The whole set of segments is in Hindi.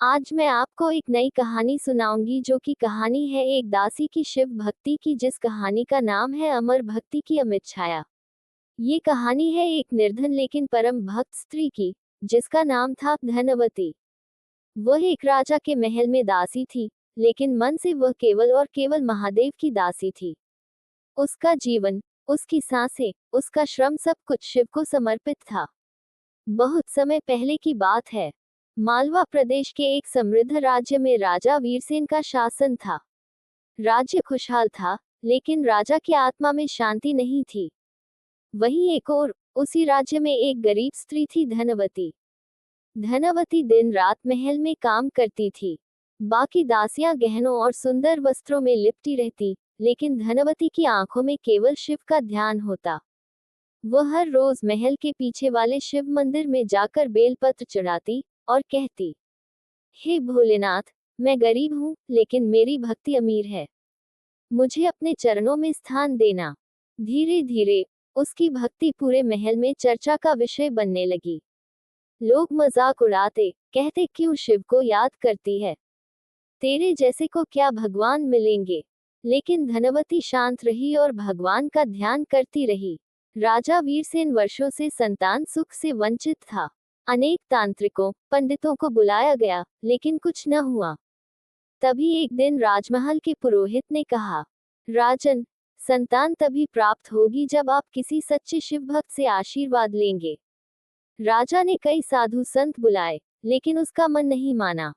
आज मैं आपको एक नई कहानी सुनाऊंगी जो कि कहानी है एक दासी की शिव भक्ति की, जिस कहानी का नाम है अमर भक्ति की अमित छाया। ये कहानी है एक निर्धन लेकिन परम भक्त स्त्री की, जिसका नाम था धनवती। वह एक राजा के महल में दासी थी, लेकिन मन से वह केवल और केवल महादेव की दासी थी। उसका जीवन, उसकी सांसें, उसका श्रम सब कुछ शिव को समर्पित था। बहुत समय पहले की बात है। मालवा प्रदेश के एक समृद्ध राज्य में राजा वीरसेन का शासन था। राज्य खुशहाल था, लेकिन राजा की आत्मा में शांति नहीं थी। वहीं एक और उसी राज्य में एक गरीब स्त्री थी, धनवती। धनवती दिन रात महल में काम करती थी। बाकी दासियां गहनों और सुंदर वस्त्रों में लिपटी रहती, लेकिन धनवती की आंखों में केवल शिव का ध्यान होता। वह हर रोज महल के पीछे वाले शिव मंदिर में जाकर बेलपत्र चढ़ाती और कहती, हे भोलेनाथ, मैं गरीब हूँ लेकिन मेरी भक्ति अमीर है, मुझे अपने चरणों में स्थान देना। धीरे धीरे उसकी भक्ति पूरे महल में चर्चा का विषय बनने लगी। लोग मजाक उड़ाते, कहते क्यों शिव को याद करती है, तेरे जैसे को क्या भगवान मिलेंगे। लेकिन धनवती शांत रही और भगवान का ध्यान करती रही। राजा वीरसेन वर्षों से संतान सुख से वंचित था। अनेक तांत्रिकों, पंडितों को बुलाया गया, लेकिन कुछ न हुआ। तभी एक दिन राजमहल के पुरोहित ने कहा, राजन, संतान तभी प्राप्त होगी जब आप किसी सच्चे शिव भक्त से आशीर्वाद लेंगे। राजा ने कई साधु संत बुलाए, लेकिन उसका मन नहीं माना।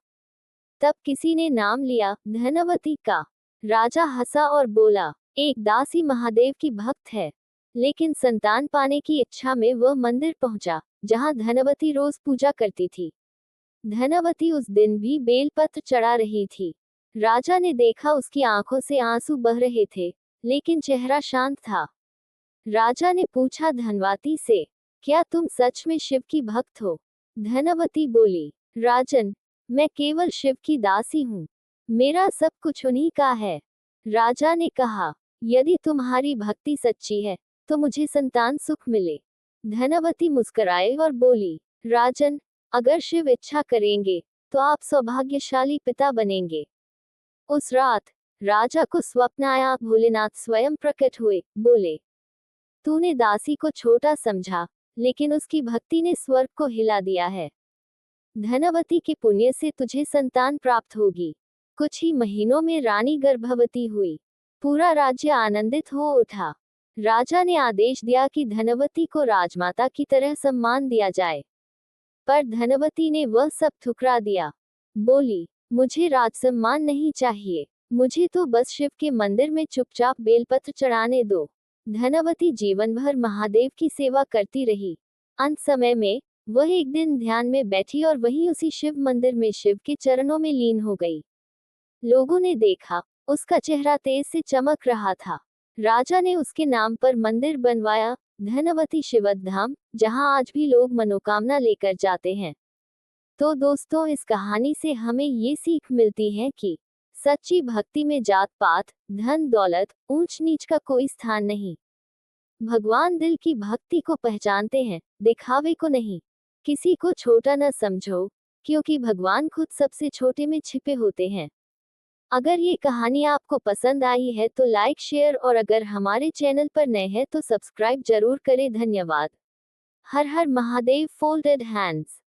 तब किसी ने नाम लिया, धनवती का। राजा हंसा और बोला, एक दासी महादेव की भक्त है। लेकिन संतान पाने की इच्छा में वह मंदिर पहुंचा, जहां धनवती रोज पूजा करती थी। धनवती उस दिन भी बेलपत्र चढ़ा रही थी। राजा ने देखा उसकी आंखों से आंसू बह रहे थे, लेकिन चेहरा शांत था। राजा ने पूछा धनवती से, क्या तुम सच में शिव की भक्त हो? धनवती बोली, राजन, मैं केवल शिव की दासी हूँ, मेरा सब कुछ उन्हीं का है। राजा ने कहा, यदि तुम्हारी भक्ति सच्ची है तो मुझे संतान सुख मिले। धनवती मुस्कुराए और बोली, राजन, अगर शिव इच्छा करेंगे तो आप सौभाग्यशाली पिता बनेंगे। उस रात राजा को स्वप्न आया, भोलेनाथ स्वयं प्रकट हुए, बोले, तूने दासी को छोटा समझा, लेकिन उसकी भक्ति ने स्वर्ग को हिला दिया है। धनवती के पुण्य से तुझे संतान प्राप्त होगी। कुछ ही महीनों में रानी गर्भवती हुई। पूरा राज्य आनंदित हो उठा। राजा ने आदेश दिया कि धनवती को राजमाता की तरह सम्मान दिया जाए, पर धनवती ने वह सब ठुकरा दिया। बोली, मुझे राजसम्मान नहीं चाहिए, मुझे तो बस शिव के मंदिर में चुपचाप बेलपत्र चढ़ाने दो। धनवती जीवन भर महादेव की सेवा करती रही। अंत समय में वह एक दिन ध्यान में बैठी और वहीं उसी शिव मंदिर में शिव के चरणों में लीन हो गई। लोगों ने देखा, उसका चेहरा तेज से चमक रहा था। राजा ने उसके नाम पर मंदिर बनवाया, धनवती शिवधाम, जहां आज भी लोग मनोकामना लेकर जाते हैं। तो दोस्तों, इस कहानी से हमें ये सीख मिलती है कि सच्ची भक्ति में जात पात, धन दौलत, ऊंच नीच का कोई स्थान नहीं। भगवान दिल की भक्ति को पहचानते हैं, दिखावे को नहीं। किसी को छोटा न समझो, क्योंकि भगवान खुद सबसे छोटे में छिपे होते हैं। अगर ये कहानी आपको पसंद आई है तो लाइक, शेयर और अगर हमारे चैनल पर नए हैं तो सब्सक्राइब जरूर करें। धन्यवाद। हर हर महादेव। Folded hands.